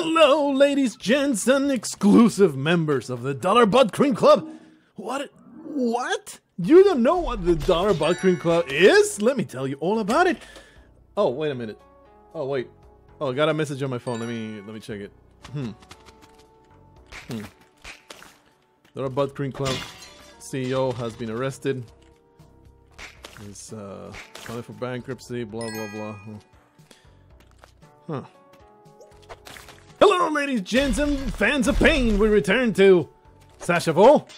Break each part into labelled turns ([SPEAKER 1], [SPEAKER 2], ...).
[SPEAKER 1] Hello, ladies, gents, and exclusive members of the Dollar Butt Cream Club. What? You don't know what the Dollar Butt Cream Club is? Let me tell you all about it. Oh, wait a minute. Oh, wait. Oh, I got a message on my phone. Let me check it. Dollar Butt Cream Club CEO has been arrested. He's filing for bankruptcy, blah, blah, blah. Huh. Hello, ladies, gents, and fans of pain. We return to Sashavol.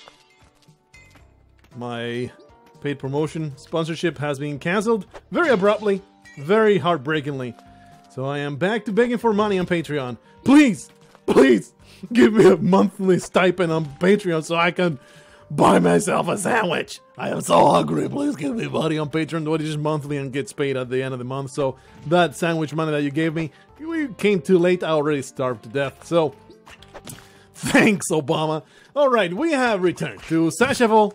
[SPEAKER 1] My paid promotion sponsorship has been cancelled very abruptly, very heartbreakingly. So I am back to begging for money on Patreon. Please, please, give me a monthly stipend on Patreon so I can buy myself a sandwich. I am so hungry. Please give me money on Patreon, which is monthly and gets paid at the end of the month. So that sandwich money that you gave me, we came too late. I already starved to death. So thanks, Obama. All right, we have returned to Sashavol.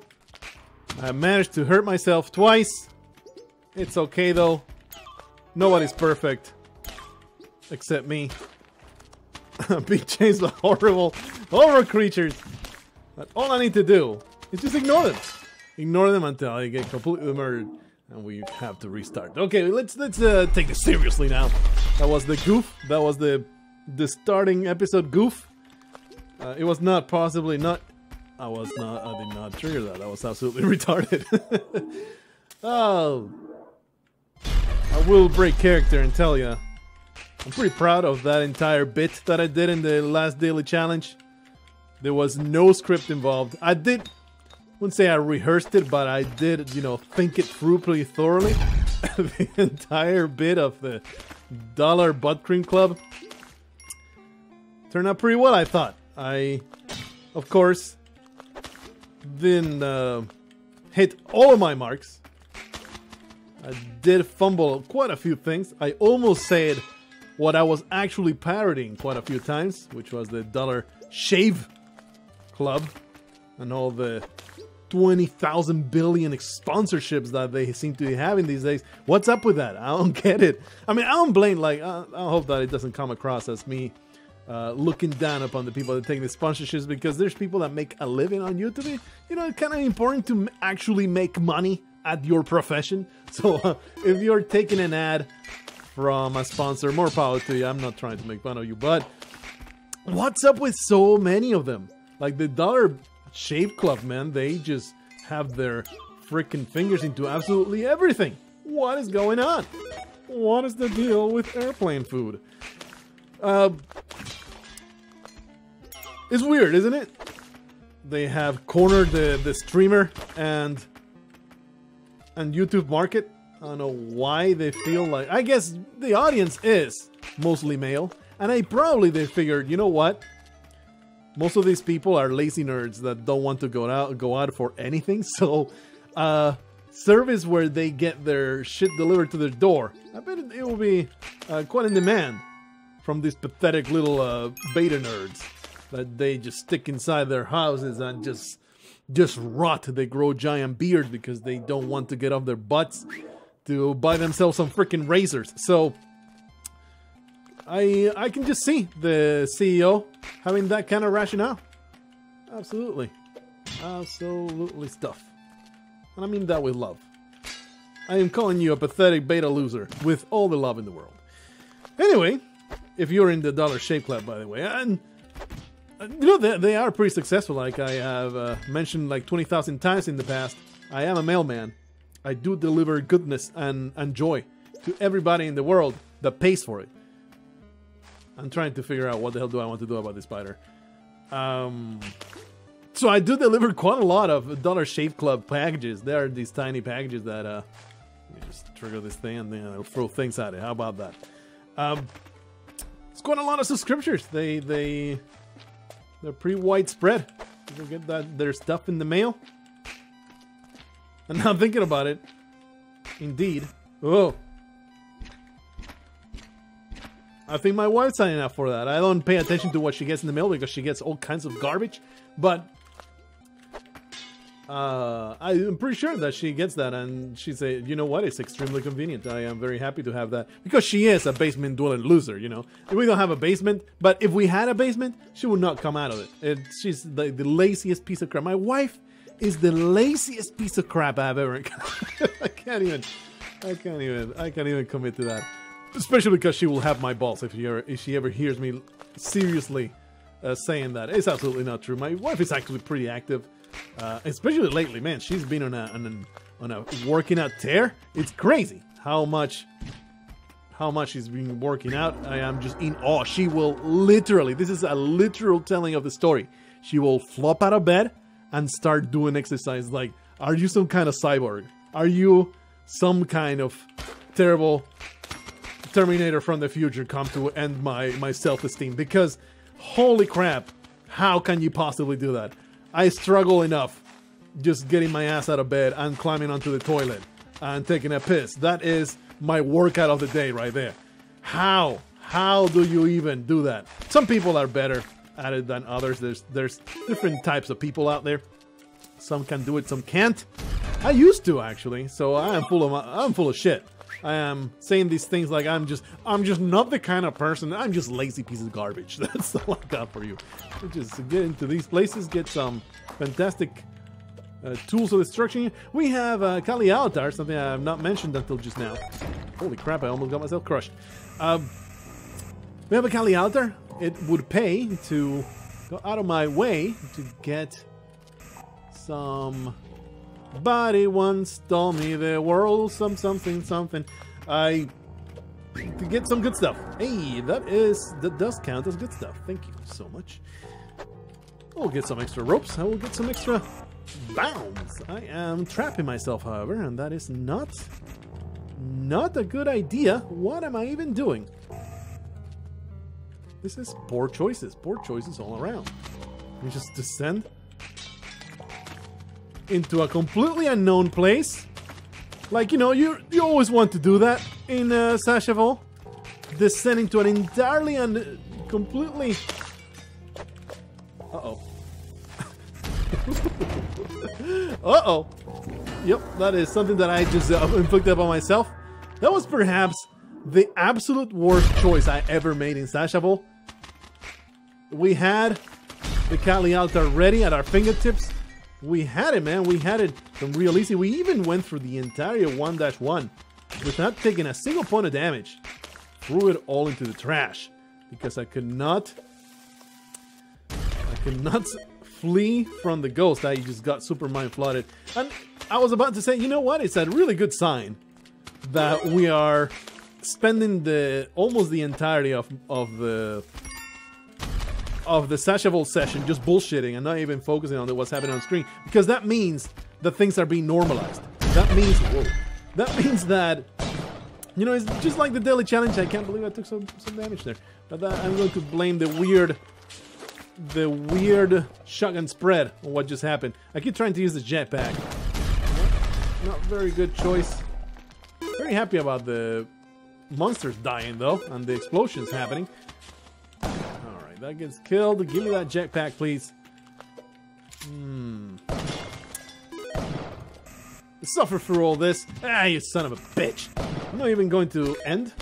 [SPEAKER 1] I managed to hurt myself twice. It's okay though. Nobody's perfect except me. Being chased by horrible creatures. But all I need to do is just ignore them. Ignore them until I get completely murdered. And we have to restart. Okay, let's take this seriously now. That was the goof. That was the starting episode goof. It was not possibly not... I did not trigger that. That was absolutely retarded. Oh. I will break character and tell ya. I'm pretty proud of that entire bit that I did in the last daily challenge. There was no script involved. I wouldn't say I rehearsed it, but I did, you know, think it through pretty thoroughly. The entire bit of the Dollar Butt Cream Club turned out pretty well, I thought. I, of course, didn't hit all of my marks. I did fumble quite a few things. I almost said what I was actually parodying quite a few times, which was the Dollar Shave Club and all the 20,000 billion sponsorships that they seem to be having these days. What's up with that? I don't get it. I mean, I don't blame, like, I hope that it doesn't come across as me looking down upon the people that take the sponsorships, because there's people that make a living on YouTube. You know, it's kind of important to actually make money at your profession. So if you're taking an ad from a sponsor, more power to you. I'm not trying to make fun of you, but what's up with so many of them? Like the Dollar Shave Club, man, they just have their freaking fingers into absolutely everything. What is going on? What is the deal with airplane food? It's weird, isn't it? They have cornered the streamer and YouTube market. I don't know why they feel like... I guess the audience is mostly male. And they figured, you know what? Most of these people are lazy nerds that don't want to go out for anything. So, service where they get their shit delivered to their door. I bet it will be quite in demand from these pathetic little beta nerds that they just stick inside their houses and just rot. They grow giant beards because they don't want to get off their butts to buy themselves some freaking razors. So I can just see the CEO having that kind of rationale. Absolutely. Absolutely stuff. And I mean that with love. I am calling you a pathetic beta loser with all the love in the world. Anyway, if you're in the Dollar Shave Club, by the way, and you know, they are pretty successful. Like I have mentioned like 20,000 times in the past, I am a mailman. I do deliver goodness and joy to everybody in the world that pays for it. I'm trying to figure out what the hell do I want to do about this spider. So I do deliver quite a lot of Dollar Shave Club packages. There are these tiny packages that, let me just trigger this thing and then I'll throw things at it. How about that? It's quite a lot of subscriptions. They're pretty widespread. People get their stuff in the mail. And now thinking about it, indeed, oh, I think my wife's signing up for that. I don't pay attention to what she gets in the mail because she gets all kinds of garbage. But I'm pretty sure that she gets that, and she said, you know what, it's extremely convenient. I am very happy to have that, because she is a basement dweller loser, you know. We don't have a basement, but if we had a basement, she would not come out of it. She's the laziest piece of crap. My wife is the laziest piece of crap I've ever I can't even commit to that. Especially because she will have my balls if she ever hears me seriously saying that. It's absolutely not true. My wife is actually pretty active. Especially lately, man, she's been on a working out tear. It's crazy how much she's been working out. I am just in awe. She will literally, this is a literal telling of the story, she will flop out of bed and start doing exercise. Like, are you some kind of cyborg? Are you some kind of terrible Terminator from the future come to end my self-esteem? Because holy crap, how can you possibly do that? I struggle enough just getting my ass out of bed and climbing onto the toilet and taking a piss. That is my workout of the day right there. How do you even do that? Some people are better at it than others. There's different types of people out there. Some can do it, some can't. I used to, actually, so I'm full of shit. I am saying these things like I'm just not the kind of person. I'm just lazy piece of garbage. That's all I got for you. Just get into these places, get some fantastic tools of destruction. We have Kali Altar, something I have not mentioned until just now. Holy crap, I almost got myself crushed. We have a Kali Altar. It would pay to go out of my way to get some... Body once told me the world something. To get some good stuff. Hey, that does count as good stuff. Thank you so much. We'll get some extra ropes. I will get some extra bounds. I am trapping myself, however, and that is not a good idea. What am I even doing? This is poor choices all around. Let me just descend into a completely unknown place. Like, you know, you always want to do that in Sashavol. Descend into an entirely and completely... Uh-oh. Uh-oh. Yep, that is something that I just inflicted upon myself. That was perhaps the absolute worst choice I ever made in Sashavol. We had the Kali Altar ready at our fingertips. We had it, man. We had it from real easy. We even went through the entire 1-1 without taking a single point of damage. Threw it all into the trash because I could not flee from the ghost. I just got super mind flooded. And I was about to say, you know what? It's a really good sign that we are spending almost the entirety of the Sashavol session just bullshitting and not even focusing on what's happening on screen, because that means that things are being normalized. That means that, you know, it's just like the daily challenge. I can't believe I took some damage there, but I'm going to blame the weird shotgun spread on what just happened. I keep trying to use the jetpack. Not very good choice. Very happy about the monsters dying though, and the explosions happening. That gets killed. Give me that jetpack, please. Suffer through all this. Ah, you son of a bitch. I'm not even going to end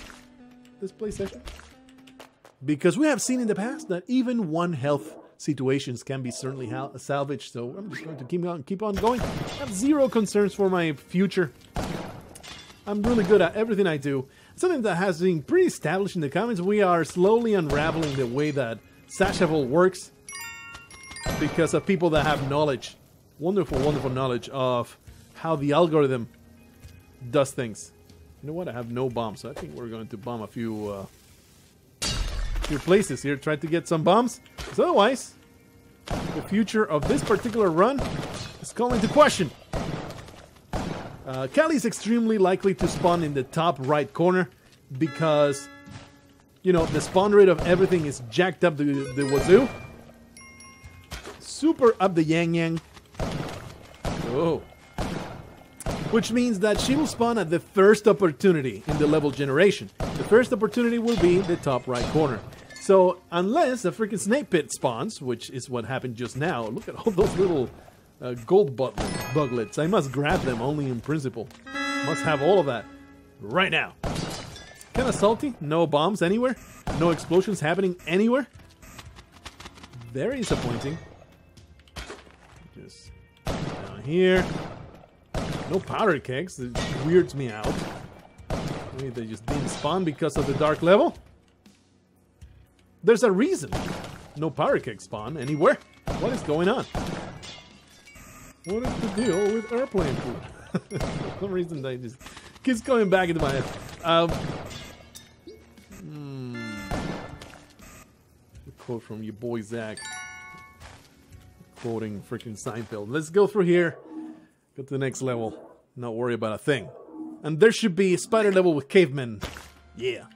[SPEAKER 1] this play session, because we have seen in the past that even one health situations can be certainly salvaged. So I'm just going to keep on going. I have zero concerns for my future. I'm really good at everything I do. Something that has been pretty established in the comments. We are slowly unraveling the way that Sashavol works because of people that have knowledge, wonderful knowledge of how the algorithm does things. You know what? I have no bombs, so I think we're going to bomb a few places here. Try to get some bombs, because otherwise, the future of this particular run is called into question. Kali is extremely likely to spawn in the top right corner because, you know, the spawn rate of everything is jacked up the wazoo. Super up the yang. Oh. Which means that she will spawn at the first opportunity in the level generation. The first opportunity will be the top right corner. So, unless a freaking snake pit spawns, which is what happened just now. Look at all those little gold buglets. I must grab them only in principle. Must have all of that right now. Kind of salty. No bombs anywhere. No explosions happening anywhere. Very disappointing. Just down here. No powder kegs. It weirds me out. Maybe they just didn't spawn because of the dark level. There's a reason. No powder keg spawn anywhere. What is going on? What is the deal with airplane food? For some reason that just keeps coming back into my head. A quote from your boy Zach. Quoting freaking Seinfeld. Let's go through here. Go to the next level. Not worry about a thing. And there should be a spider level with cavemen. Yeah,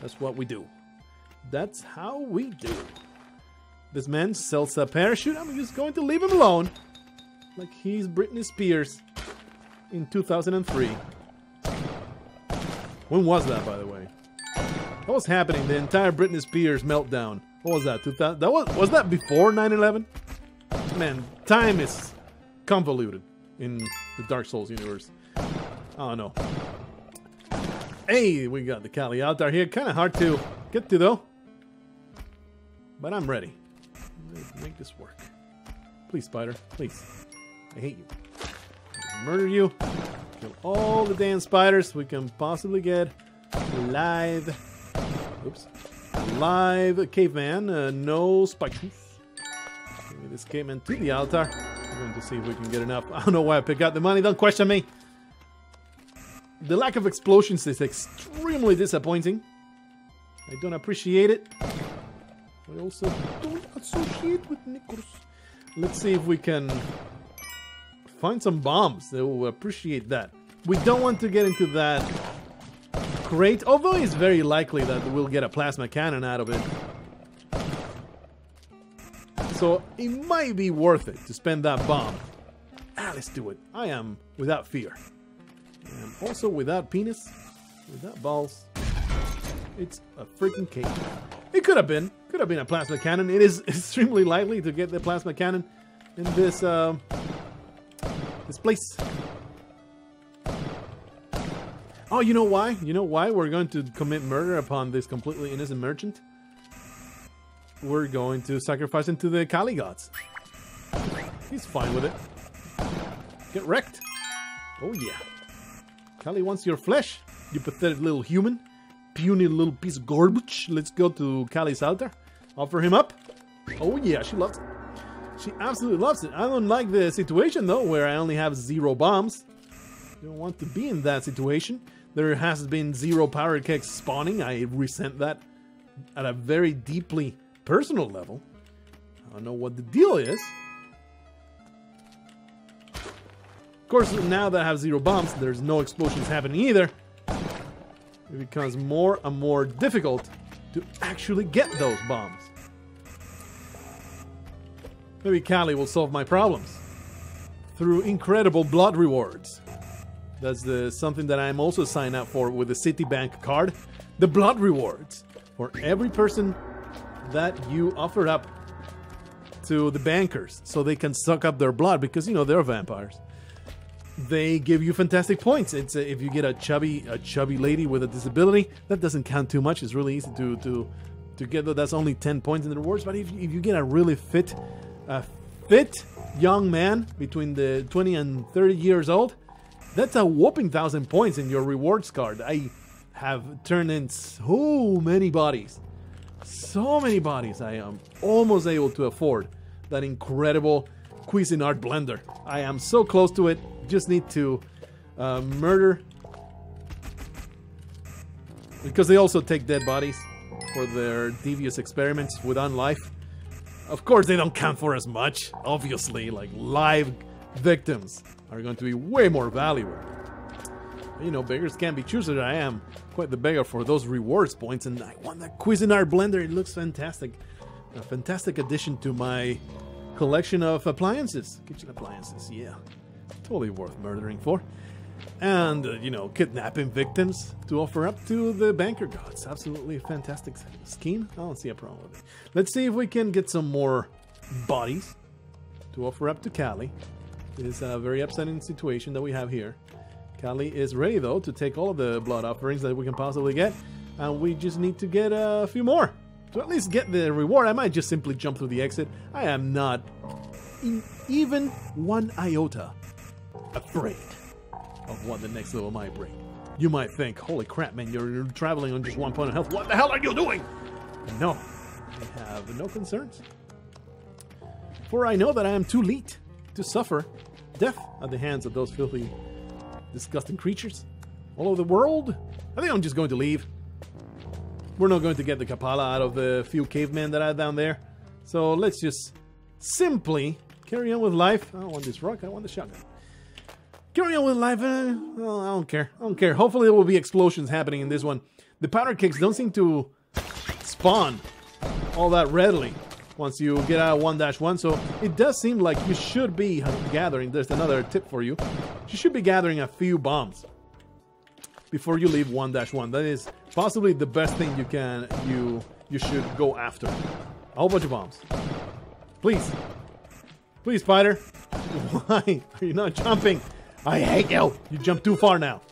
[SPEAKER 1] that's what we do. That's how we do. This man sells a parachute. I'm just going to leave him alone. Like he's Britney Spears in 2003. When was that, by the way? What was happening? The entire Britney Spears meltdown. What was that? 2000? That was that before 9/11? Man, time is convoluted in the Dark Souls universe. I don't know. Hey, we got the Kali altar here. Kind of hard to get to though. But I'm ready. Let's make this work. Please, spider. Please. I hate you. Murder you. Kill all the damn spiders we can possibly get. Live. Oops. Live caveman. No spikes. Bring this caveman to the altar. I'm going to see if we can get enough. I don't know why I picked out the money. Don't question me. The lack of explosions is extremely disappointing. I don't appreciate it. I also don't associate with Nicholas. Let's see if we can find some bombs. They will appreciate that. We don't want to get into that crate, although it's very likely that we'll get a plasma cannon out of it. So it might be worth it to spend that bomb. Let's do it. I am without fear. I am also without penis, without balls. It's a freaking cake. It could have been a plasma cannon. It is extremely likely to get the plasma cannon in this this place. Oh, you know why? You know why we're going to commit murder upon this completely innocent merchant? We're going to sacrifice him to the Kali gods. He's fine with it. Get wrecked. Oh yeah. Kali wants your flesh, you pathetic little human. Puny little piece of garbage. Let's go to Kali's altar. Offer him up. Oh yeah, she loves it. She absolutely loves it. I don't like the situation though, where I only have 0 bombs. I don't want to be in that situation. There has been 0 power kegs spawning. I resent that at a very deeply personal level. I don't know what the deal is. Of course, now that I have 0 bombs, there's no explosions happening either. It becomes more and more difficult to actually get those bombs. Maybe Kali will solve my problems through incredible blood rewards. That's something that I'm also signed up for with the Citibank card. The blood rewards for every person that you offer up to the bankers so they can suck up their blood because, you know, they're vampires. They give you fantastic points. It's if you get a chubby lady with a disability, that doesn't count too much. It's really easy to get. That's only 10 points in the rewards. But if you get a really fit young man between the 20 and 30 years old, that's a whopping 1,000 points in your rewards card. I have turned in so many bodies. So many bodies. I am almost able to afford that incredible Cuisinart blender. I am so close to it. Just need to murder, because they also take dead bodies for their devious experiments with unlife. Of course, they don't count for as much. Obviously, like live victims are going to be way more valuable. You know, beggars can't be choosers. I am quite the beggar for those rewards points, and I want that Cuisinart blender. It looks fantastic. A fantastic addition to my collection of appliances. Kitchen appliances, yeah. Totally worth murdering for. And, you know, kidnapping victims to offer up to the banker gods. Absolutely fantastic scheme. I don't see a problem with it. Let's see if we can get some more bodies to offer up to Kali. It is a very upsetting situation that we have here. Callie is ready, though, to take all of the blood offerings that we can possibly get. And we just need to get a few more to at least get the reward. I might just simply jump through the exit. I am not even one iota afraid of what the next level might bring. You might think, holy crap, man, you're traveling on just 1 point of health. What the hell are you doing? No, I have no concerns. For I know that I am too late to suffer death at the hands of those filthy, disgusting creatures all over the world. I think I'm just going to leave. We're not going to get the Kapala out of the few cavemen that are down there. So let's just simply carry on with life. I don't want this rock, I want the shotgun. Carry on with life. Well, I don't care. I don't care. Hopefully there will be explosions happening in this one. The powder cakes don't seem to spawn all that readily once you get out of 1-1. So it does seem like you should be gathering. There's another tip for you. You should be gathering a few bombs before you leave 1-1. That is possibly the best thing you should go after. A whole bunch of bombs. Please. Please, spider. Why are you not jumping? I hate you. You jumped too far now.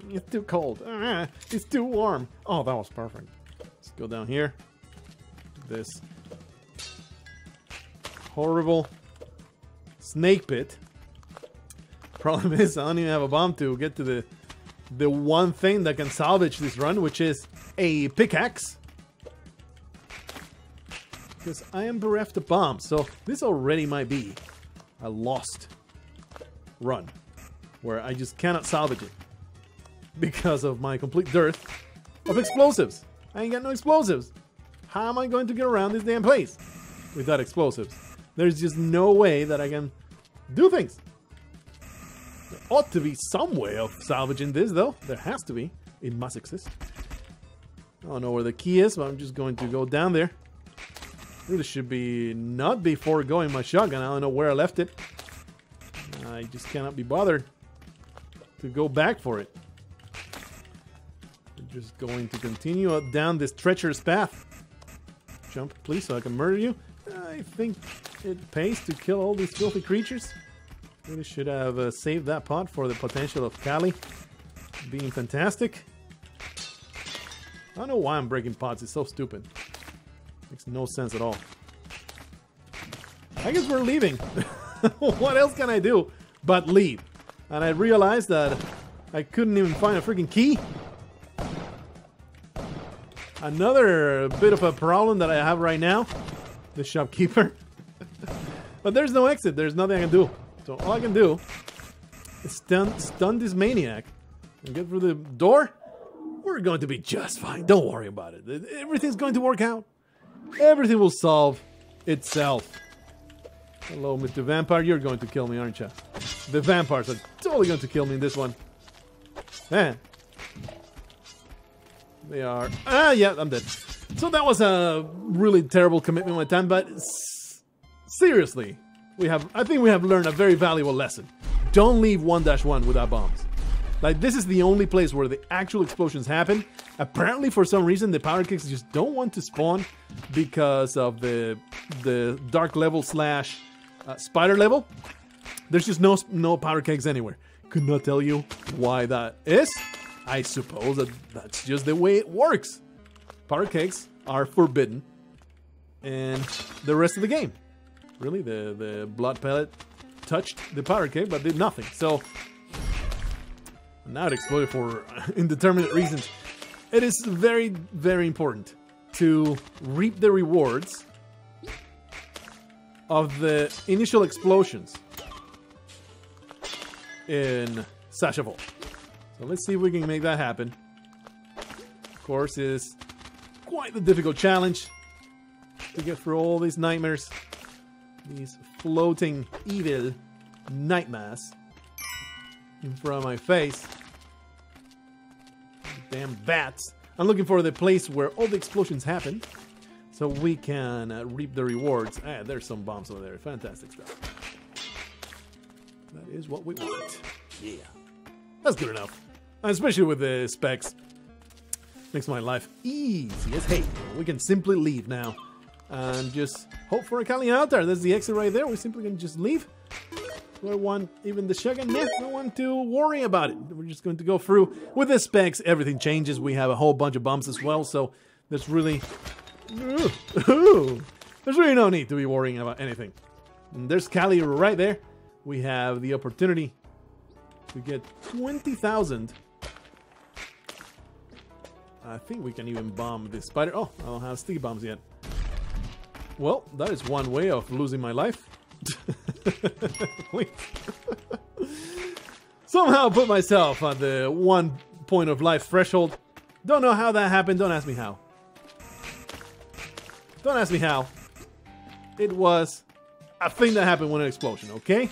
[SPEAKER 1] It's too cold. It's too warm. Oh, that was perfect. Let's go down here. This horrible snake pit. Problem is, I don't even have a bomb to get to the one thing that can salvage this run, which is a pickaxe. Because I am bereft of bombs, so this already might be a lost run where I just cannot salvage it because of my complete dearth of explosives. I ain't got no explosives. How am I going to get around this damn place without explosives? There's just no way that I can do things. There ought to be some way of salvaging this, though. There has to be. It must exist. I don't know where the key is, but I'm just going to go down there. Really should be not before going my shotgun. I don't know where I left it. I just cannot be bothered to go back for it. I'm just going to continue down this treacherous path. Jump, please, so I can murder you. I think it pays to kill all these filthy creatures. Really should have saved that pot for the potential of Callie being fantastic. I don't know why I'm breaking pots. It's so stupid. Makes no sense at all. I guess we're leaving. What else can I do but leave? And I realized that I couldn't even find a freaking key. Another bit of a problem that I have right now. The shopkeeper. But there's no exit. There's nothing I can do. So all I can do is stun this maniac and get through the door. We're going to be just fine. Don't worry about it. Everything's going to work out. Everything will solve itself. Hello, Mr. Vampire. You're going to kill me, aren't you? The vampires are totally going to kill me in this one. Man. They are... Ah, yeah, I'm dead. So that was a really terrible commitment one time, but seriously, I think we have learned a very valuable lesson. Don't leave 1-1 without bombs. Like, this is the only place where the actual explosions happen. Apparently, for some reason, the powder kicks just don't want to spawn because of the dark level slash spider level. There's just no powder kegs anywhere. Could not tell you why that is. I suppose that's just the way it works. Powder kegs are forbidden in the rest of the game. Really, the blood pellet touched the powder keg but did nothing. So now it exploded for indeterminate reasons. It is very, very important to reap the rewards of the initial explosions in Sashavol. So let's see if we can make that happen. Of course, it's quite the difficult challenge to get through all these nightmares. These floating evil nightmares in front of my face. Damn bats. I'm looking for the place where all the explosions happen so we can reap the rewards. Ah, there's some bombs over there. Fantastic stuff. That is what we want. Yeah. That's good enough. Especially with the specs. Makes my life easy as hey. We can simply leave now. and just hope for a Kali out there. There's the exit right there. We're simply gonna just leave. We don't want even the shotgun. We don't want to worry about it. We're just going to go through with the specs. Everything changes. We have a whole bunch of bombs as well, so there's really there's really no need to be worrying about anything. And there's Kali right there. We have the opportunity to get 20,000. I think we can even bomb this spider. Oh, I don't have sticky bombs yet. Well, that is one way of losing my life. Somehow put myself on the 1 point of life threshold. Don't know how that happened. Don't ask me how. Don't ask me how. It was a thing that happened with an explosion, okay?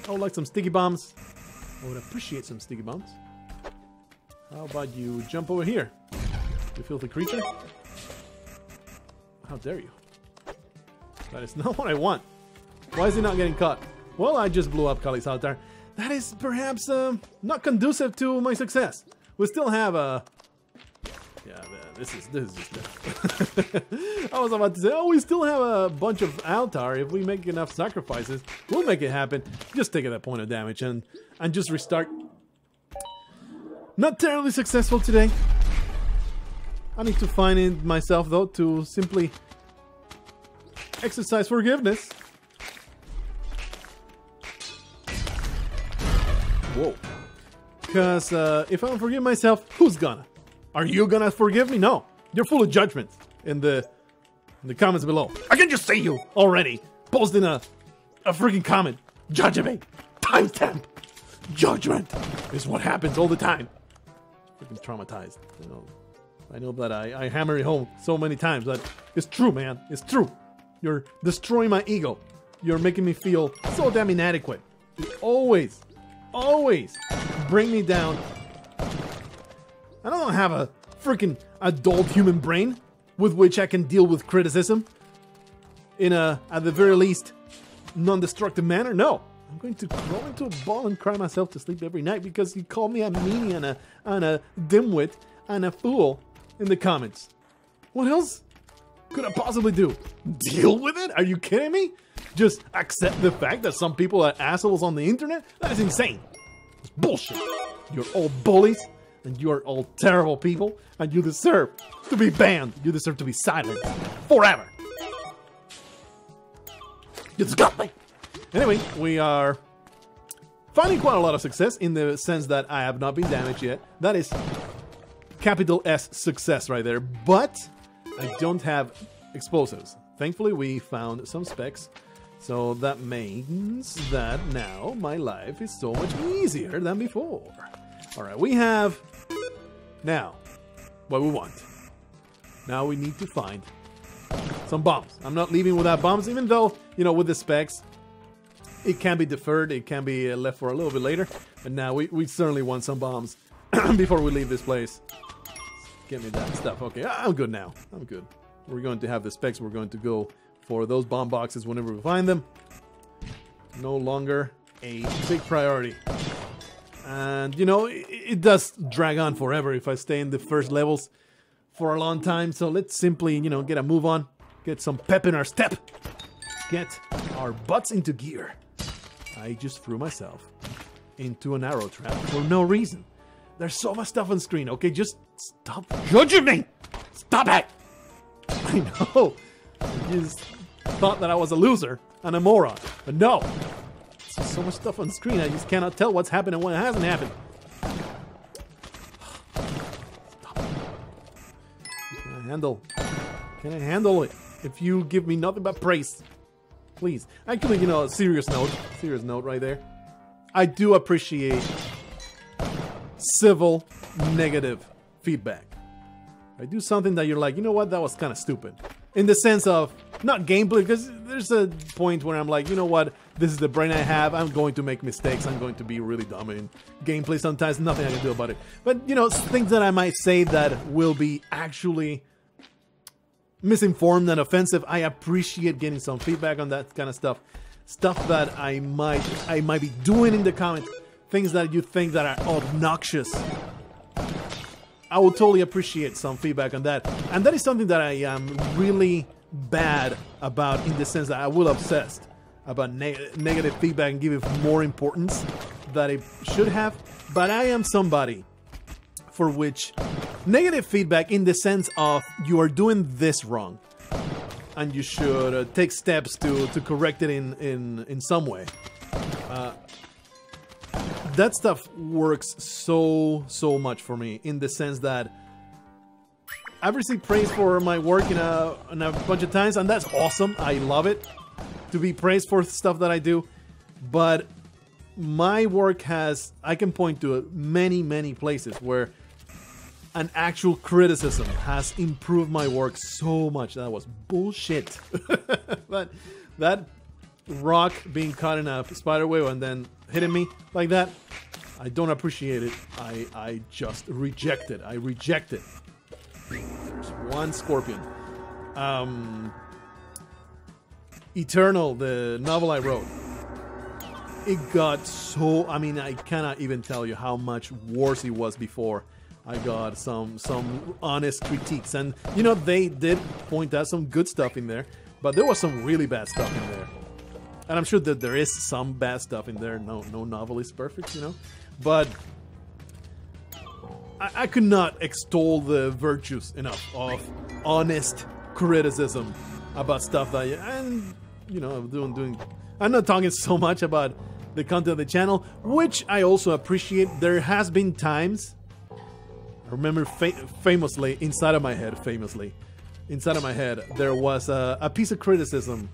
[SPEAKER 1] I would like some sticky bombs. I would appreciate some sticky bombs. How about you jump over here, you filthy creature? How dare you? That is not what I want. Why is he not getting caught? Well, I just blew up Kali's altar. That is perhaps not conducive to my success. We still have a... Yeah, this is just death. I was about to say, oh, we still have a bunch of altar. If we make enough sacrifices, we'll make it happen. Just take that point of damage and just restart. Not terribly successful today. I need to find it myself, though, to simply exercise forgiveness. Whoa. Because if I don't forgive myself, who's gonna? Are you gonna forgive me? No. You're full of judgment in the comments below. I can just see you already posting a freaking comment. Judge me. Timestamp. Judgment is what happens all the time. Freaking traumatized. I know that I hammer it home so many times, but it's true, man. It's true. You're destroying my ego. You're making me feel so damn inadequate. You always bring me down. I don't have a freaking adult human brain with which I can deal with criticism in a, at the very least, non-destructive manner. No. I'm going to crawl into a ball and cry myself to sleep every night because you called me a meanie and a dimwit and a fool in the comments. What else could I possibly do? Deal with it? Are you kidding me? Just accept the fact that some people are assholes on the internet? That is insane. It's bullshit. You're all bullies and you're all terrible people and you deserve to be banned. You deserve to be silenced forever. You disgust me. Anyway, we are finding quite a lot of success in the sense that I have not been damaged yet. That is capital S success right there. But I don't have explosives. Thankfully, we found some specs. So that means that now my life is so much easier than before. Alright, we have now what we want. Now we need to find some bombs. I'm not leaving without bombs, even though, you know, with the specs, it can be deferred, it can be left for a little bit later. But now we certainly want some bombs before we leave this place. Get me that stuff. Okay, I'm good now. I'm good. We're going to have the specs. We're going to go for those bomb boxes whenever we find them. No longer a big priority. And, you know, it does drag on forever if I stay in the first levels for a long time. So let's simply, you know, get a move on. Get some pep in our step. Get our butts into gear. I just threw myself into an arrow trap for no reason. There's so much stuff on screen, okay? Just stop judging me! Stop it! I know. You just thought that I was a loser and a moron. But no. There's so much stuff on screen, I just cannot tell what's happened and what hasn't happened. Stop. Can I handle it? If you give me nothing but praise. Please. Actually, you know, a serious note right there. I do appreciate civil negative feedback. I do something that you're like, you know what, that was kind of stupid. In the sense of, not gameplay, because there's a point where I'm like, you know what, this is the brain I have, I'm going to make mistakes, I'm going to be really dumb in gameplay sometimes, nothing I can do about it. But, you know, things that I might say that will be actually misinformed and offensive, I appreciate getting some feedback on that kind of stuff. Stuff that I might be doing in the comments, things that you think that are obnoxious. I would totally appreciate some feedback on that. And that is something that I am really bad about, in the sense that I will obsessed about negative feedback and give it more importance that it should have. But I am somebody for which negative feedback, in the sense of you are doing this wrong and you should take steps to correct it in some way. That stuff works so much for me, in the sense that I've received praise for my work in a bunch of times, and that's awesome. I love it to be praised for stuff that I do. But my work has, I can point to many places where an actual criticism has improved my work so much. That was bullshit. But that rock being caught in a spider web and then hitting me like that, I don't appreciate it. I just reject it. I reject it. There's one scorpion. Eternal, the novel I wrote, it got so, I mean, I cannot even tell you how much worse it was before I got some honest critiques. And you know, they did point out some good stuff in there, but there was some really bad stuff in there. And I'm sure that there is some bad stuff in there. No novel is perfect, you know. But I could not extol the virtues enough of honest criticism about stuff that, and you know, I'm not talking so much about the content of the channel, which I also appreciate. There has been times, I remember famously inside of my head, there was a piece of criticism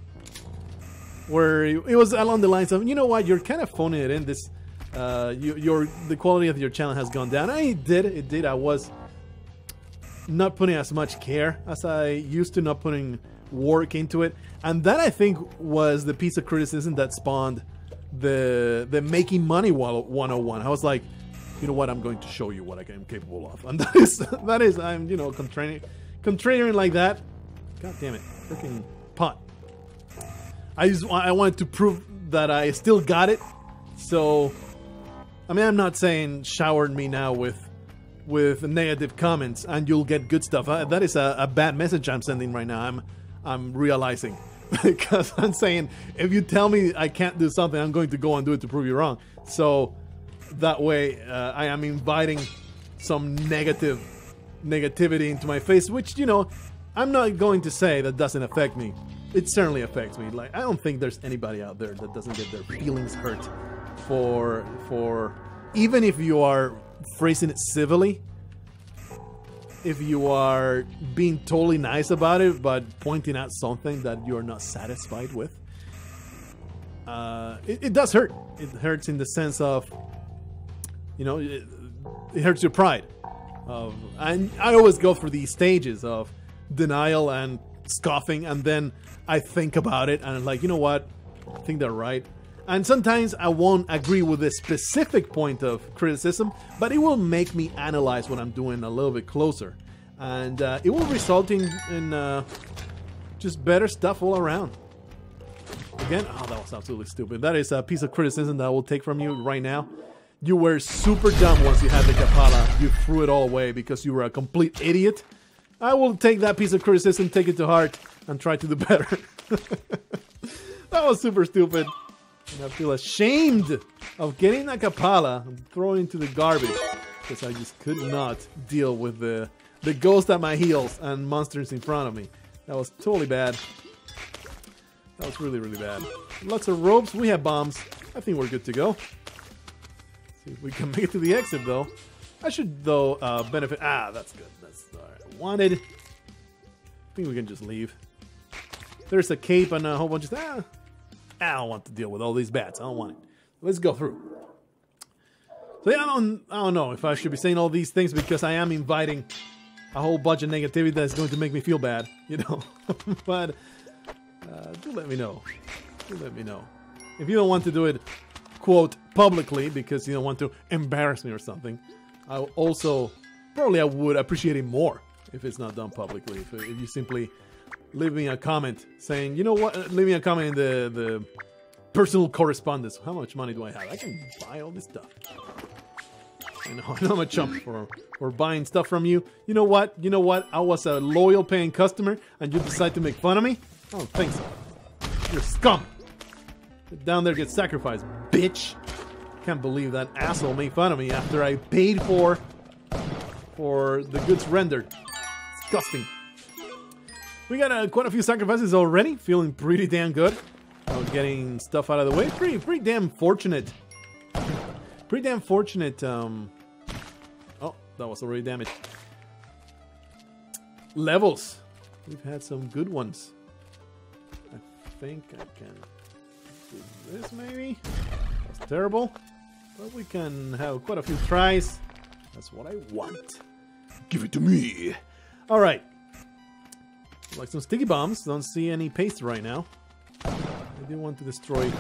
[SPEAKER 1] where it was along the lines of, you know what, you're kind of phoning it in. This, the quality of your channel has gone down. It did. I was not putting as much care as I used to, not putting work into it, and that, I think, was the piece of criticism that spawned the making money 101. I was like, you know what, I'm going to show you what I am capable of, and that is I'm, you know, contrarian like that. God damn it, freaking pot. I wanted to prove that I still got it. So, I mean, I'm not saying shower me now with negative comments and you'll get good stuff. That is a bad message I'm sending right now. I'm realizing, because I'm saying, if you tell me I can't do something, I'm going to go and do it to prove you wrong. So that way, I am inviting some negativity into my face, which, you know, I'm not going to say that doesn't affect me. It certainly affects me. Like, I don't think there's anybody out there that doesn't get their feelings hurt for even if you are phrasing it civilly, if you are being totally nice about it, but pointing out something that you're not satisfied with. It does hurt. It hurts in the sense of, you know, it hurts your pride. And I always go through these stages of denial and scoffing, and then I think about it and I'm like, you know what, I think they're right. And sometimes I won't agree with a specific point of criticism, but it will make me analyze what I'm doing a little bit closer, and it will result in just better stuff all around. Again, oh, that was absolutely stupid. That is a piece of criticism that I will take from you right now. You were super dumb once you had the Kapala. You threw it all away because you were a complete idiot. I will take that piece of criticism, take it to heart, and try to do better. That was super stupid. And I feel ashamed of getting a Kapala and throwing it into the garbage because I just could not deal with the ghost at my heels and monsters in front of me. That was totally bad. That was really, really bad. Lots of ropes. We have bombs. I think we're good to go. See if we can make it to the exit, though. I should, though, benefit. Ah, that's good. That's all right. Wanted. I think we can just leave. There's a cape and a whole bunch of... I don't want to deal with all these bats. I don't want it. Let's go through. So yeah, I don't know if I should be saying all these things because I am inviting a whole bunch of negativity that's going to make me feel bad, you know. But do let me know. Do let me know. If you don't want to do it, quote, publicly because you don't want to embarrass me or something, I also probably I would appreciate it more if it's not done publicly. If you simply leave me a comment saying, you know what, leave me a comment in the personal correspondence. How much money do I have? I can buy all this stuff. I know I'm a chump for buying stuff from you. You know what? You know what? I was a loyal paying customer and you decide to make fun of me? I don't think so. You're scum. Get down there, get sacrificed, bitch. Can't believe that asshole made fun of me after I paid for the goods rendered. Disgusting. We got quite a few sacrifices already. Feeling pretty damn good. Getting stuff out of the way. Pretty damn fortunate. Pretty damn fortunate. Oh, that was already damaged. Levels. We've had some good ones. I think I can do this maybe. That's terrible. But we can have quite a few tries. That's what I want. Give it to me. Alright. Like some sticky bombs. Don't see any paste right now. I do want to destroy,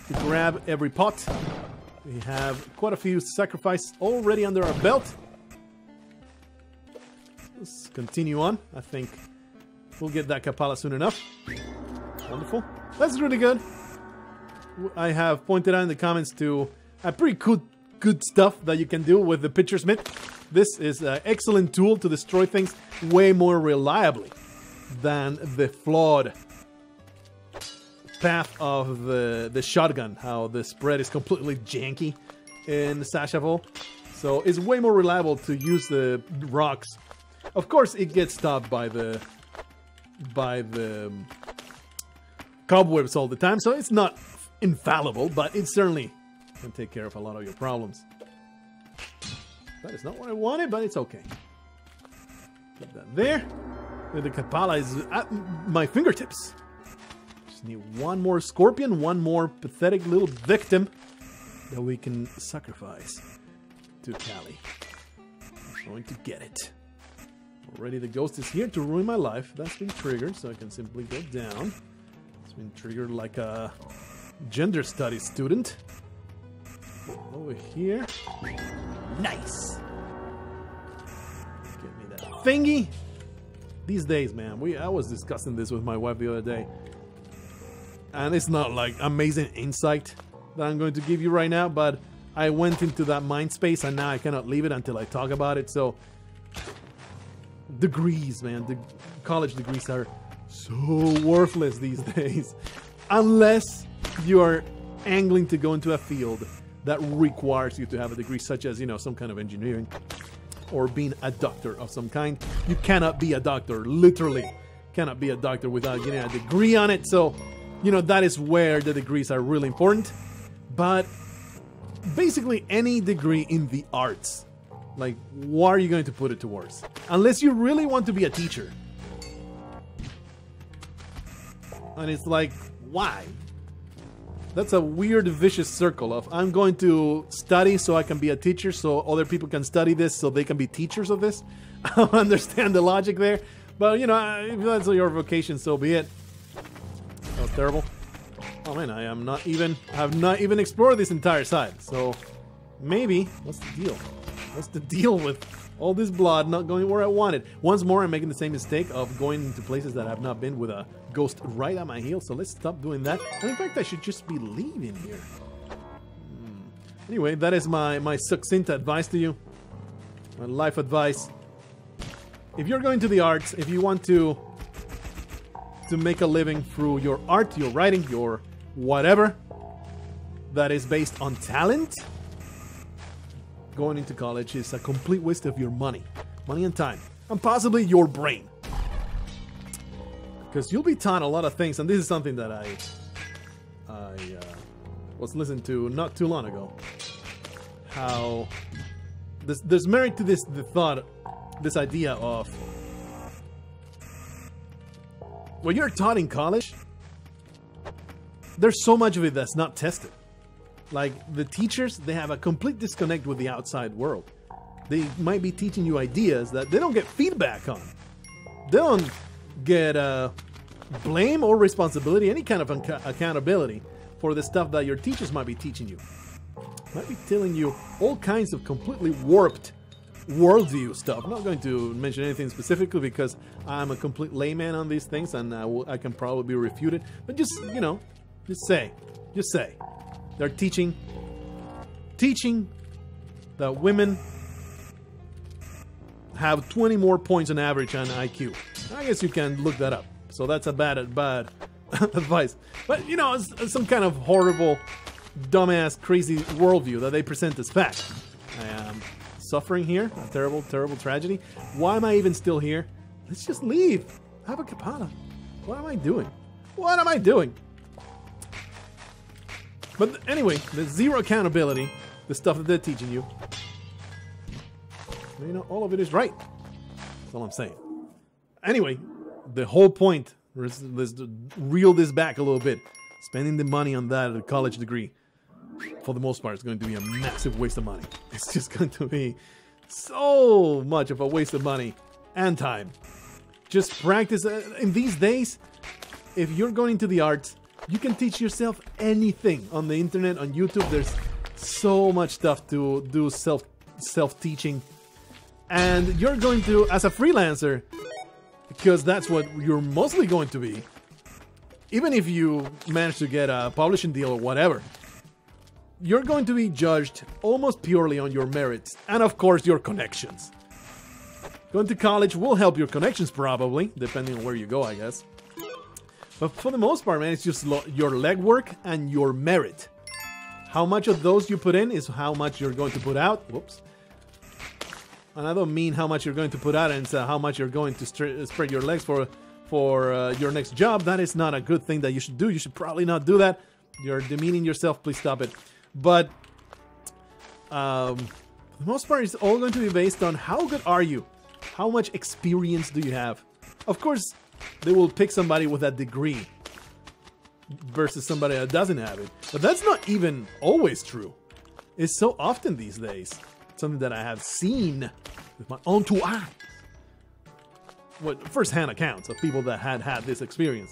[SPEAKER 1] to grab every pot. We have quite a few sacrifices already under our belt. Let's continue on. I think we'll get that Kapala soon enough. Wonderful. That's really good. I have pointed out in the comments to a pretty good stuff that you can do with the Pitcher Smith. This is an excellent tool to destroy things way more reliably than the flawed path of the shotgun. How the spread is completely janky in Sashavol. So it's way more reliable to use the rocks. Of course, it gets stopped by the cobwebs all the time, so it's not infallible, but it certainly can take care of a lot of your problems. That is not what I wanted, but it's okay. Put that there. The Kapala is at my fingertips. Just need one more scorpion, one more pathetic little victim that we can sacrifice to Callie. I'm going to get it. Already the ghost is here to ruin my life. That's been triggered, so I can simply go down. It's been triggered like a gender studies student. Over here. Nice. Give me that thingy. These days, man, I was discussing this with my wife the other day. And it's not like amazing insight that I'm going to give you right now, but I went into that mind space and now I cannot leave it until I talk about it. So, degrees, man. The college degrees are so worthless these days. Unless you're angling to go into a field that requires you to have a degree, such as, you know, some kind of engineering or being a doctor of some kind. You cannot be a doctor, literally cannot be a doctor without getting a degree on it. So, you know, that is where the degrees are really important. But basically any degree in the arts, like, what are you going to put it towards? Unless you really want to be a teacher. And it's like, why? That's a weird vicious circle of, I'm going to study so I can be a teacher, so other people can study this so they can be teachers of this. I don't understand the logic there. But, you know, if that's your vocation, so be it. That was terrible. Oh man, I have not even explored this entire side. So, maybe, what's the deal? What's the deal with all this blood not going where I wanted? Once more, I'm making the same mistake of going into places that I have not been with a ghost right at my heels. So let's stop doing that. And in fact, I should just be leaving here. Anyway, that is my succinct advice to you. My life advice. If you're going to the arts, if you want to make a living through your art, your writing, your whatever that is based on talent, going into college is a complete waste of your money and time, and possibly your brain, because you'll be taught a lot of things. And this is something that I was listening to not too long ago. How there's merit to this idea of when you're taught in college, there's so much of it that's not tested. Like, the teachers, they have a complete disconnect with the outside world. They might be teaching you ideas that they don't get feedback on. They don't get blame or responsibility, any kind of accountability for the stuff that your teachers might be teaching you. Might be telling you all kinds of completely warped worldview stuff. I'm not going to mention anything specifically because I'm a complete layman on these things, and I can probably be refuted. But just, you know, just say. They're teaching that women have 20 more points on average on IQ. I guess you can look that up. So that's a bad advice. But you know, it's some kind of horrible, dumbass, crazy worldview that they present as fact. I am suffering here, a terrible, terrible tragedy. Why am I even still here? Let's just leave. Have a kapana. What am I doing? What am I doing? But anyway, the zero accountability, the stuff that they're teaching you, you know, all of it is right. That's all I'm saying. Anyway, the whole point, let's reel this back a little bit. Spending the money on that college degree, for the most part, is going to be a massive waste of money. It's just going to be so much of a waste of money and time. Just practice. In these days, if you're going into the arts, you can teach yourself anything on the internet, on YouTube. There's so much stuff to do self-teaching. And you're going to, as a freelancer, because that's what you're mostly going to be, even if you manage to get a publishing deal or whatever, you're going to be judged almost purely on your merits and, of course, your connections. Going to college will help your connections, probably, depending on where you go, I guess. But for the most part, man, it's just your legwork and your merit. How much of those you put in is how much you're going to put out. Whoops. And I don't mean how much you're going to put out and how much you're going to spread your legs for your next job. That is not a good thing that you should do. You should probably not do that. You're demeaning yourself. Please stop it. But for the most part, it's all going to be based on how good are you? How much experience do you have? Of course, they will pick somebody with a degree versus somebody that doesn't have it. But that's not even always true. It's so often these days. Something that I have seen with my own two eyes. What first-hand accounts of people that had this experience.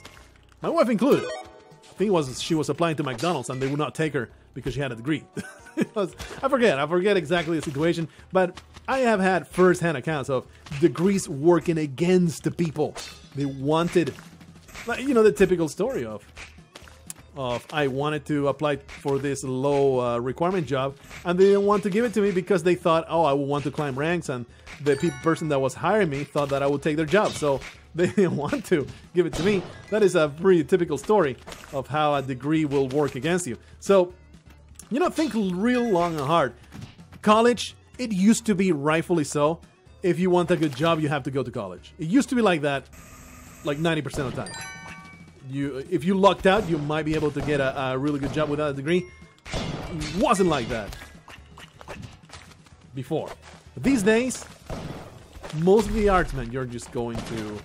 [SPEAKER 1] My wife included. I think it was she was applying to McDonald's and they would not take her because she had a degree. I forget exactly the situation, but I have had first-hand accounts of degrees working against the people. They wanted, you know, the typical story of I wanted to apply for this low requirement job, and they didn't want to give it to me because they thought, oh, I would want to climb ranks, and the person that was hiring me thought that I would take their job, so they didn't want to give it to me. That is a pretty typical story of how a degree will work against you. So, you know, think real long and hard. College, it used to be rightfully so. If you want a good job, you have to go to college. It used to be like that, like 90% of the time. If you lucked out, you might be able to get a really good job without a degree. It wasn't like that before. But these days, most of the arts, man, you're just going to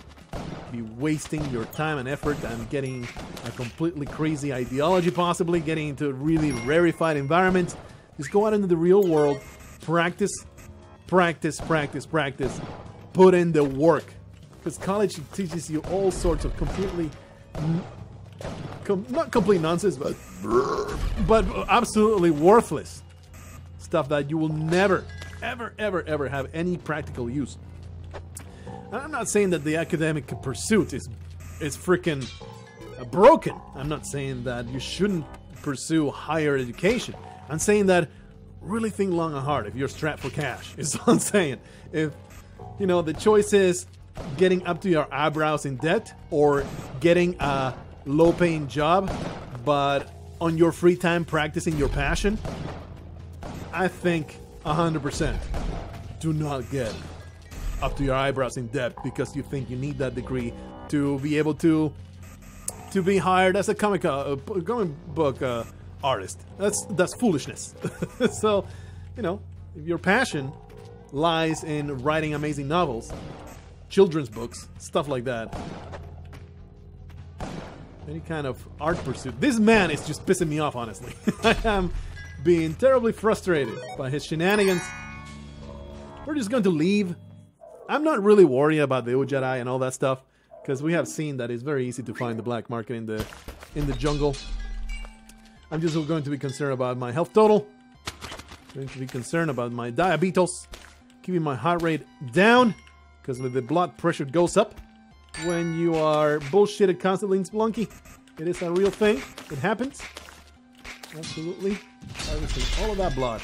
[SPEAKER 1] be wasting your time and effort and getting a completely crazy ideology, possibly getting into really rarefied environments. Just go out into the real world, practice, practice, practice, practice, put in the work. Because college teaches you all sorts of completely not complete nonsense, but absolutely worthless stuff that you will never, ever, ever, ever have any practical use. And I'm not saying that the academic pursuit is freaking broken. I'm not saying that you shouldn't pursue higher education. I'm saying that really think long and hard if you're strapped for cash. Is what I'm saying. If, you know, the choice is getting up to your eyebrows in debt or getting a low-paying job, but on your free time practicing your passion, I think 100% do not get up to your eyebrows in debt because you think you need that degree to be able to be hired as a comic book artist. That's foolishness. So, you know, if your passion lies in writing amazing novels, children's books, stuff like that, any kind of art pursuit. This man is just pissing me off, honestly. I am being terribly frustrated by his shenanigans. We're just going to leave. I'm not really worried about the Ujjarai and all that stuff, because we have seen that it's very easy to find the black market in the jungle. I'm just going to be concerned about my health total. Going to be concerned about my diabetes, keeping my heart rate down, because the blood pressure goes up when you are bullshitted constantly in Spelunky. It is a real thing. It happens. Absolutely. Harvesting all of that blood.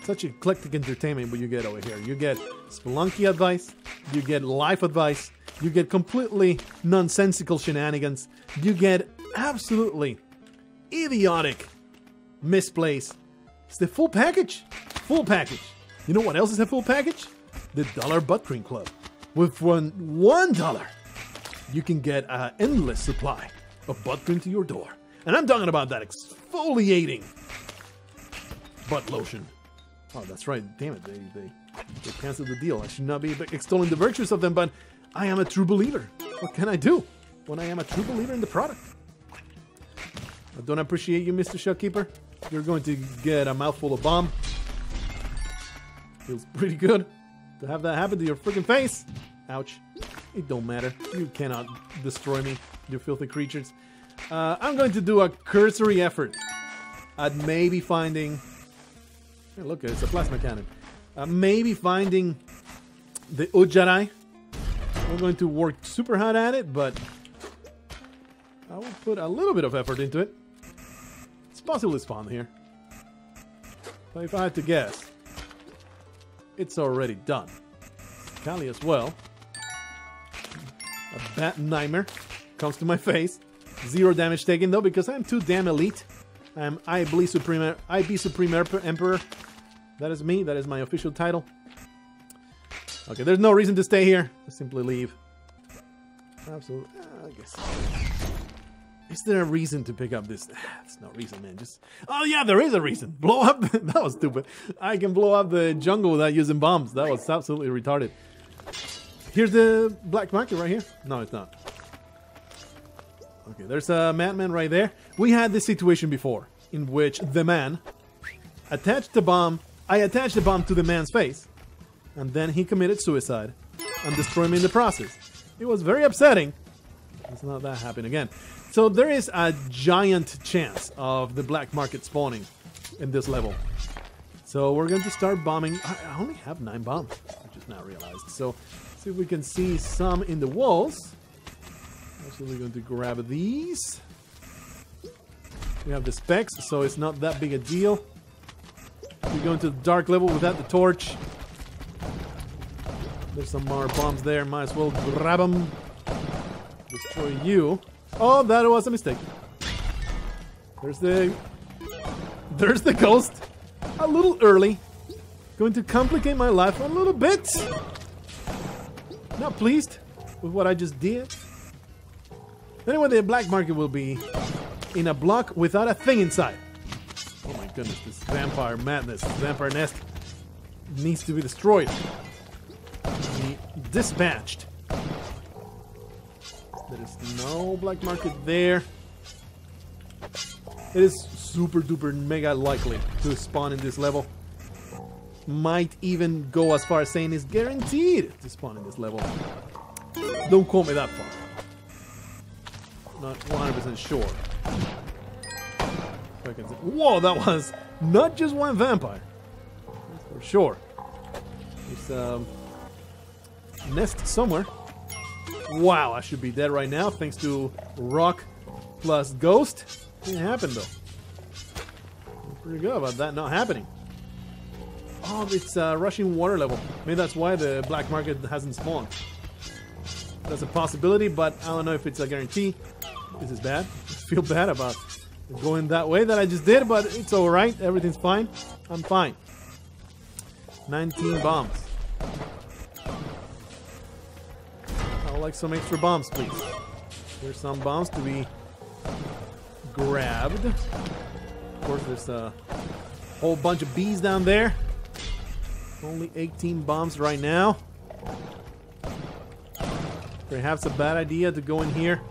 [SPEAKER 1] Such eclectic entertainment what you get over here. You get Spelunky advice, you get life advice, you get completely nonsensical shenanigans, you get absolutely idiotic misplays. It's the full package. Full package. You know what else is a full package? The Dollar Butt Cream Club. With $1, you can get an endless supply of butt cream to your door. And I'm talking about that exfoliating butt lotion. Oh, that's right. Damn it. They canceled the deal. I should not be extolling the virtues of them, but I am a true believer. What can I do when I am a true believer in the product? I don't appreciate you, Mr. Shopkeeper. You're going to get a mouthful of bomb. Feels pretty good to have that happen to your freaking face. Ouch. It don't matter. You cannot destroy me, you filthy creatures. I'm going to do a cursory effort at maybe finding... Hey, look, it's a plasma cannon. Maybe finding the Ujjarai. I'm going to work super hard at it, but I will put a little bit of effort into it. It's possibly spawned here. But if I had to guess, it's already done. Kali as well. A bat nightmare comes to my face. 0 damage taken though, because I'm too damn elite. I am IB Supreme Emperor. That is me. That is my official title. Okay, there's no reason to stay here. I simply leave. Absolutely. I guess. Is there a reason to pick up this? There's no reason, man. Just... Oh, yeah, there is a reason. Blow up... That was stupid. I can blow up the jungle without using bombs. That was absolutely retarded. Here's the black market right here. No, it's not. Okay, there's a madman right there. We had this situation before, in which the man attached the bomb. I attached the bomb to the man's face, and then he committed suicide and destroyed me in the process. It was very upsetting. It's not that happen again. So there is a giant chance of the black market spawning in this level. So we're going to start bombing. I only have 9 bombs. I just now realized. So see if we can see some in the walls. Actually, going to grab these. We have the specs, so it's not that big a deal. We go into the dark level without the torch. There's some more bombs there. Might as well grab them. Destroy you. Oh, that was a mistake. There's the ghost. A little early. Going to complicate my life a little bit. Not pleased with what I just did. Anyway, the black market will be in a block without a thing inside. Oh my goodness, this vampire madness, vampire nest needs to be destroyed. Be dispatched. There is no black market there. It is super duper mega likely to spawn in this level. Might even go as far as saying it's guaranteed to spawn in this level. Don't quote me that far. Not 100% sure. Whoa, that was not just one vampire. That's for sure. There's a nest somewhere. Wow, I should be dead right now thanks to rock plus ghost. Didn't happen though. I'm pretty good about that not happening. Oh, it's rushing water level. Maybe that's why the black market hasn't spawned. That's a possibility, but I don't know if it's a guarantee. This is bad. I feel bad about going that way that I just did, but it's alright. Everything's fine. I'm fine. 19 bombs. I would like some extra bombs, please. There's some bombs to be grabbed. Of course, there's a whole bunch of bees down there. Only 18 bombs right now. Perhaps a bad idea to go in here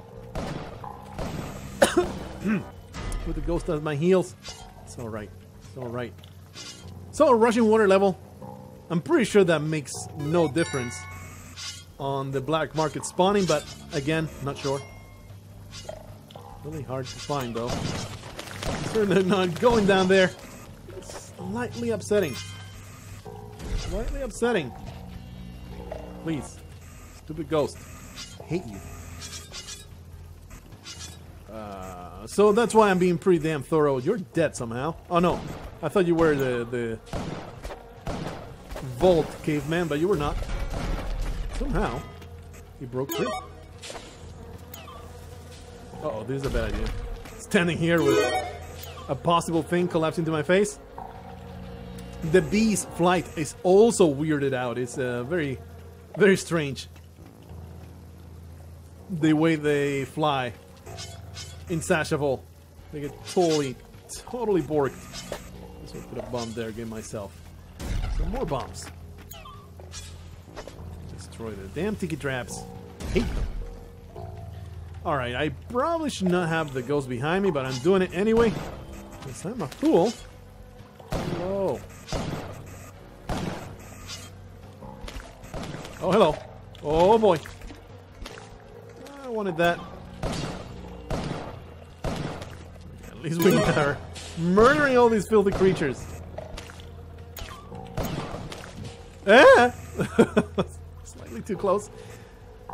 [SPEAKER 1] with the ghost at my heels. It's alright. It's alright. So, rushing water level. I'm pretty sure that makes no difference on the black market spawning, but again, not sure. Really hard to find though. Certainly not going down there. It's slightly upsetting. Slightly upsetting. Please. Stupid ghost. I hate you. So that's why I'm being pretty damn thorough. You're dead somehow. Oh no. I thought you were the vault, caveman, but you were not. Somehow, he broke free. Uh-oh, this is a bad idea. Standing here with a possible thing collapse into my face. The bee's flight is also weirded out. It's very, very strange. The way they fly in Sashavol. They get totally borked. Just want to put a bomb there, get myself some more bombs. Destroy the damn tiki traps. Hate them. Alright, I probably should not have the ghost behind me, but I'm doing it anyway. Because I'm a fool. Hello. Oh, hello. Oh, boy. I wanted that. At least we are murdering all these filthy creatures. Ah! Slightly too close.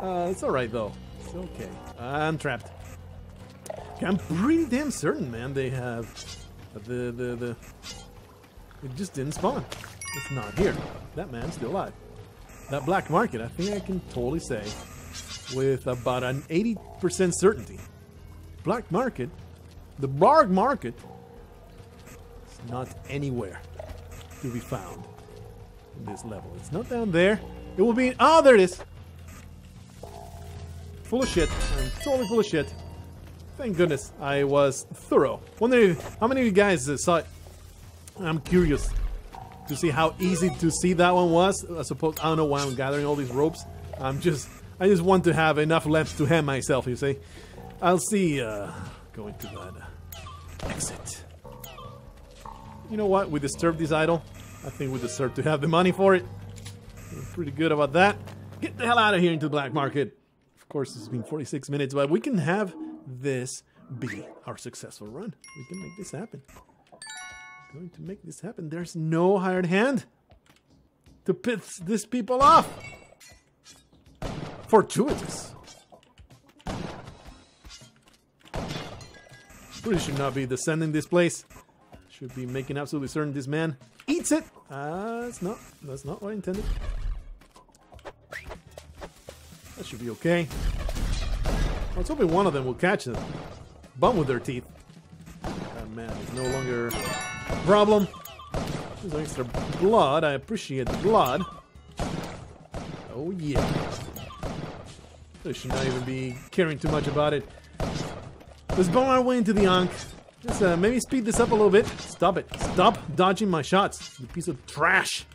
[SPEAKER 1] It's alright, though. It's okay. I'm trapped. Okay, I'm pretty damn certain, man, they have it just didn't spawn. It's not here. That man's still alive. That black market, I think I can totally say with about an 80% certainty. Black market, the Blargh market, is not anywhere to be found in this level. It's not down there. It will be. Oh, there it is. Full of shit. I'm totally full of shit. Thank goodness I was thorough. Wonder how many of you guys saw it. I'm curious to see how easy to see that one was. I suppose I don't know why I'm gathering all these ropes. I just want to have enough left to hand myself, you see. I'll see going to that exit. You know what? We disturbed this idol. I think we deserve to have the money for it. We're pretty good about that. Get the hell out of here into the black market. Of course, it's been 46 minutes, but we can have this be our successful run. We can make this happen. Going to make this happen. There's no hired hand to piss these people off. Fortuitous. Really should not be descending this place. Should be making absolutely certain this man eats it. That's not what I intended. That should be okay. I was hoping one of them will catch them. Bum with their teeth. That man is no longer a problem. There's extra blood. I appreciate the blood. Oh yeah. I should not even be caring too much about it. Let's bomb our way into the Ankh. Let's maybe speed this up a little bit. Stop it. Stop dodging my shots, you piece of trash.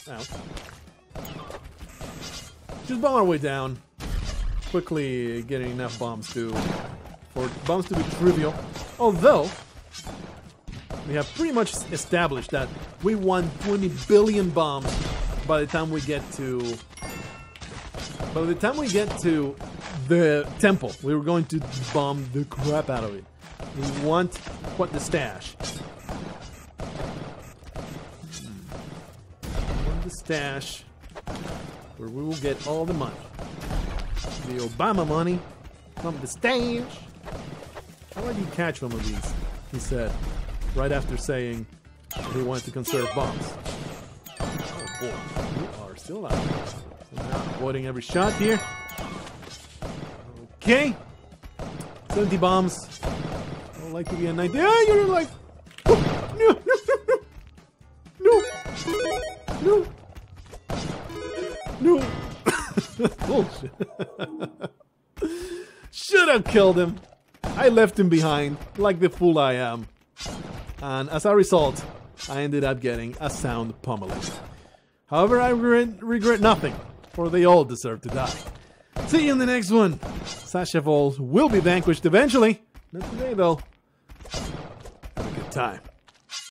[SPEAKER 1] Ow. Just bomb our way down. Quickly getting enough bombs for bombs to be trivial. Although, we have pretty much established that we want 20 billion bombs by the time we get to the temple. We were going to bomb the crap out of it. We want what the stash. We want the stash where we will get all the money. The Obama money from the stash. How did you catch one of these? He said, right after saying he wanted to conserve bombs. Oh boy, you are still alive. So now avoiding every shot here. Okay. 70 bombs. I would like to be a 90. Ah, you're like. No, no, no, no, no. Bullshit. Should have killed him. I left him behind, like the fool I am. And as a result, I ended up getting a sound pummeling. However, I regret nothing, for they all deserve to die. See you in the next one. Sashavol will be vanquished eventually. Not today, though. Have a good time.